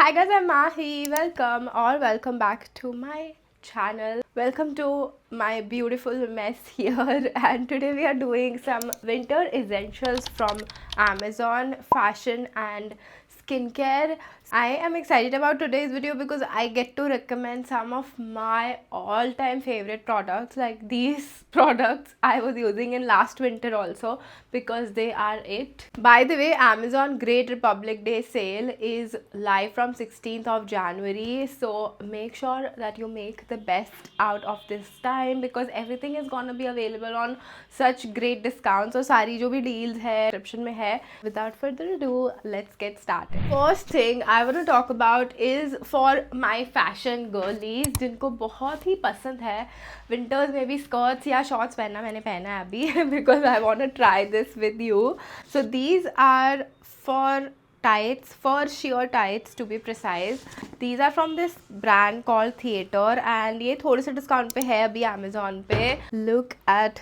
Hi guys, I'm Mahi. Welcome back to my channel. Welcome to my beautiful mess here. And today we are doing some winter essentials from Amazon fashion and skincare. I am excited about today's video because I get to recommend some of my all-time favorite products. Like these products I was using in last winter also because they are it. By the way, Amazon Great Republic Day sale is live from 16th of January, so make sure that you make the best out of this time because everything is gonna be available on such great discounts. So सारी जो भी deals है description में है. Without further ado, let's get started. First thing I want to talk about is for my fashion girlies जिनको बहुत ही पसंद है विंटर्स में भी स्कर्ट्स या शॉर्ट्स पहनना. मैंने पहना है अभी because I want to try this with you. So these are for tights, for sheer tights to be precise. These are from this brand called Theater and ये थोड़े से डिस्काउंट पे है अभी Amazon पे. Look at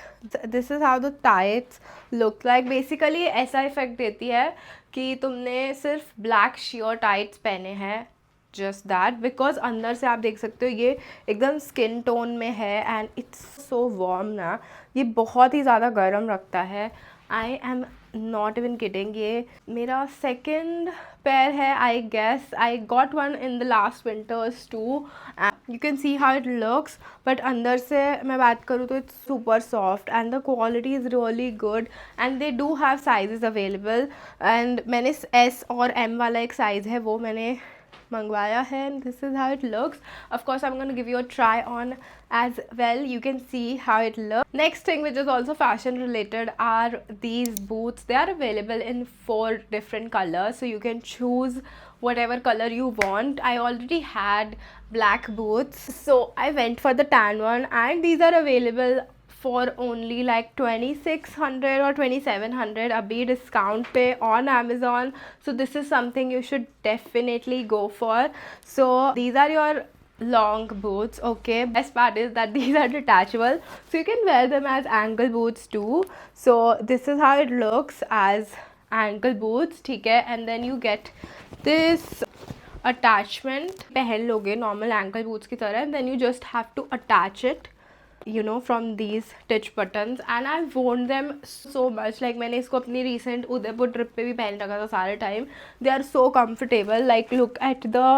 this is how the tights look like. Basically ऐसा effect देती है कि तुमने सिर्फ ब्लैक sheer tights पहने हैं. जस्ट दैट बिकॉज अंदर से आप देख सकते हो ये एकदम स्किन टोन में है एंड इट्स सो वार्म ना. ये बहुत ही ज़्यादा गर्म रखता है. I am not even kidding. ये मेरा सेकेंड पेयर है I guess. I got one in the last winters too. You can see how it looks but अंदर से मैं बात करूँ तो it's super soft and the quality is really good and they do have sizes available. And मैंने S और M वाला एक साइज़ है वो मैंने मंगवाया है and this is how it looks. Of course I'm going to give you a try on as well. You can see how it looks. Next thing which is also fashion related are these boots. They are available in 4 different colors, so you can choose whatever color you want. I already had black boots, so I went for the tan one and these are available for only like 2600 or 2700 abhi discount pe on Amazon. So this is something you should definitely go for. So these are your long boots. Okay, best part is that these are detachable, so you can wear them as ankle boots too. So this is how it looks as ankle boots, ठीक है. And then you get this attachment. पहन लोगे normal ankle boots की तरह and then you just have to attach it, you know, from these stitch buttons and I've worn them so much. Like मैंने इसको अपनी recent Udaipur trip पे भी पहन रखा था सारे time. They are so comfortable. Like look at the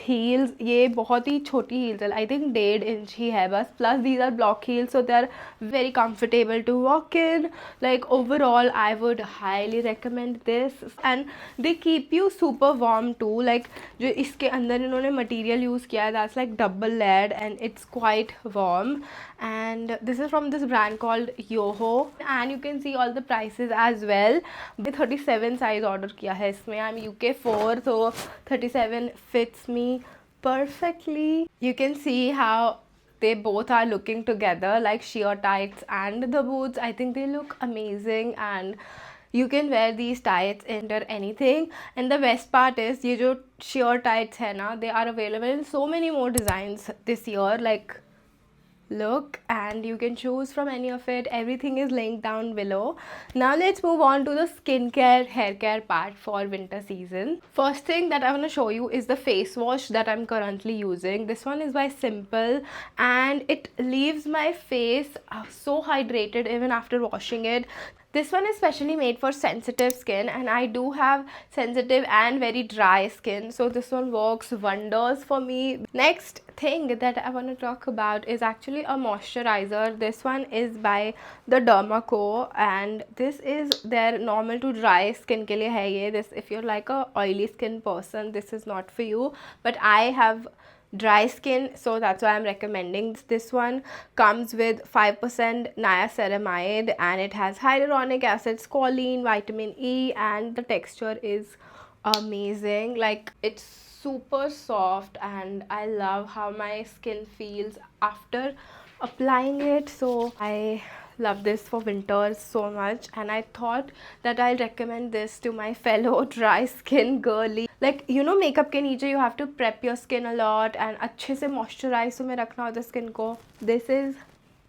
heels. ये बहुत ही छोटी heels है. I think 1.5 inch ही है बस. Plus these are block heels, so they are very comfortable to walk in. Like overall I would highly recommend this and they keep you super warm too. Like जो इसके अंदर इन्होंने material use किया है that's like double layered and it's quite warm. And this is from this brand called Yoho and you can see all the prices as well. 37 size order किया है इसमें. I'm UK 4 so 37 fits me perfectly. You can see how they both are looking together, like sheer tights and the boots. I think they look amazing and you can wear these tights under anything. And the best part is ये जो sheer tights है ना, they are available in so many more designs this year. Like look, and you can choose from any of it. Everything is linked down below. Now let's move on to the skincare hair care part for winter season. First thing that I want to show you is the face wash that I'm currently using. This one is by Simple and it leaves my face so hydrated even after washing it. This one is specially made for sensitive skin and I do have sensitive and very dry skin, so this one works wonders for me. Next thing that I want to talk about is actually a moisturizer. This one is by the Dermaco and this is their normal to dry skin के लिए है ये. This if you're like a oily skin person, this is not for you, but I have dry skin, so that's why I'm recommending this one. Comes with 5% niacinamide and it has hyaluronic acid, squalene, vitamin E, and the texture is amazing. Like it's super soft and I love how my skin feels after applying it. So I love this for winters so much and I thought that I'll recommend this to my fellow dry skin girly. Like you know makeup के नीचे you have to prep your skin a lot and अच्छे से moisturize तुम्हें रखना होता है skin को. This is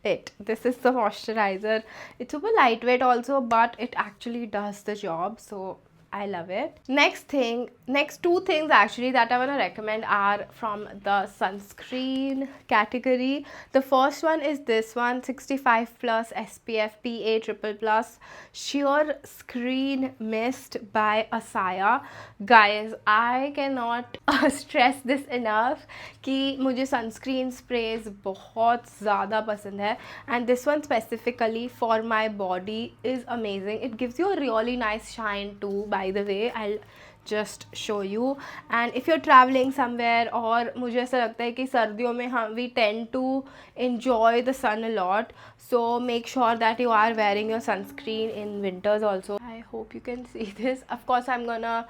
it. This is the moisturizer. It's super lightweight also but it actually does the job. So I love it. Next two things actually that I want to recommend are from the sunscreen category. The first one is this one, 65 plus SPF PA triple plus sheer screen mist by Asaya. Guys, I cannot stress this enough कि मुझे sunscreen sprays बहुत ज़्यादा पसंद है, and this one specifically for my body is amazing. It gives you a really nice shine too, by the way. I'll just show you. And if you're traveling somewhere, और मुझे ऐसा लगता है कि सर्दियों में we tend to enjoy the sun a lot, so make sure that you are wearing your sunscreen in winters also. I hope you can see this. Of course I'm gonna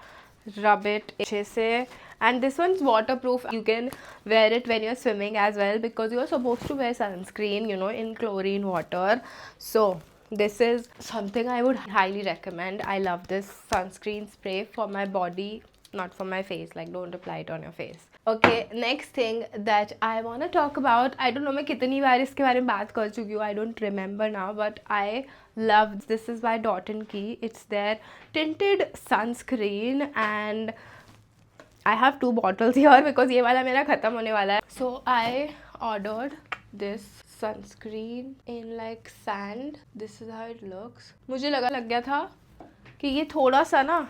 rub it अच्छे से. And this one's waterproof. You can wear it when you're swimming as well, because you're supposed to wear sunscreen, you know, in chlorine water. So this is something I would highly recommend. I love this sunscreen spray for my body, not for my face. Like, don't apply it on your face. Okay, next thing that I want to talk about, I don't know मैं कितनी बार इसके बारे में बात कर चुकी हूँ, I don't remember now, but I love this. Is by Dot & Key. It's their tinted sunscreen, and I have 2 bottles here because ये वाला मेरा ख़त्म होने वाला है. So I ordered this sunscreen in like sand. This is how it looks. मुझे लग गया था कि ये थोड़ा सा ना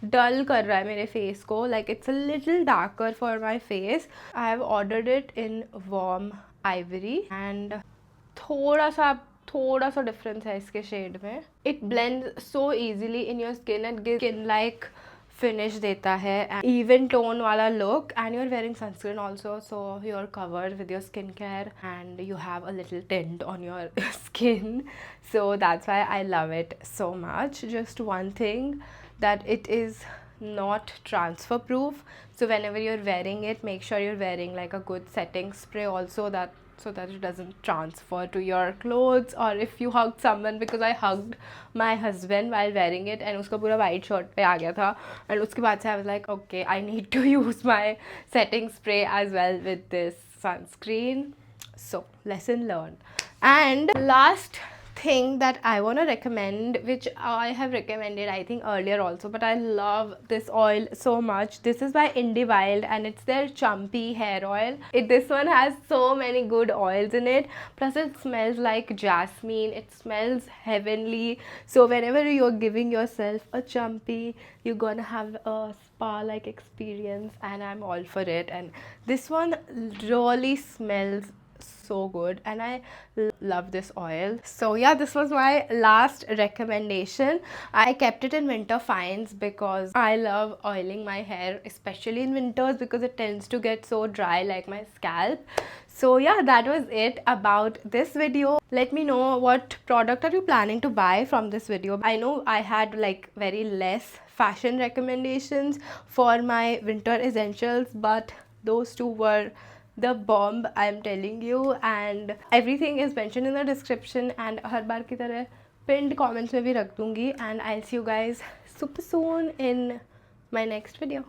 डल कर रहा है मेरे फेस को. Like it's a little darker for my face. I have ordered it in warm ivory, and थोड़ा सा डिफरेंस है इसके शेड में. It blends so easily in your skin and gives skin like finish देता है, and even tone वाला look, and you're wearing sunscreen also, so you're covered with your skincare and you have a little tint on your skin. So that's why I love it so much. Just one thing, that it is not transfer proof, so whenever you're wearing it, make sure you're wearing like a good setting spray also, that so that it doesn't transfer to your clothes. Or if you hugged someone, because I hugged my husband while wearing it and उसका पूरा white shirt पे आ गया था, and उसके बाद से I was like, okay, I need to use my setting spray as well with this sunscreen. So lesson learned. And last thing that I want to recommend, which I have recommended I think earlier also, but I love this oil so much. This is by Indie Wild, and it's their Chumpy hair oil. This one has so many good oils in it, plus it smells like jasmine. It smells heavenly. So whenever you're giving yourself a Chumpy, you're gonna have a spa like experience, and I'm all for it. And this one really smells so good, and I love this oil. So yeah, this was my last recommendation. I kept it in winter finds because I love oiling my hair, especially in winters, because it tends to get so dry like my scalp. So yeah, that was it about this video. Let me know what product are you planning to buy from this video. I know I had like very less fashion recommendations for my winter essentials, but those two were the bomb, I'm telling you. And everything is mentioned in the description, and हर बार की तरह pinned comments में भी रख दूँगी. And I'll see you guys super soon in my next video.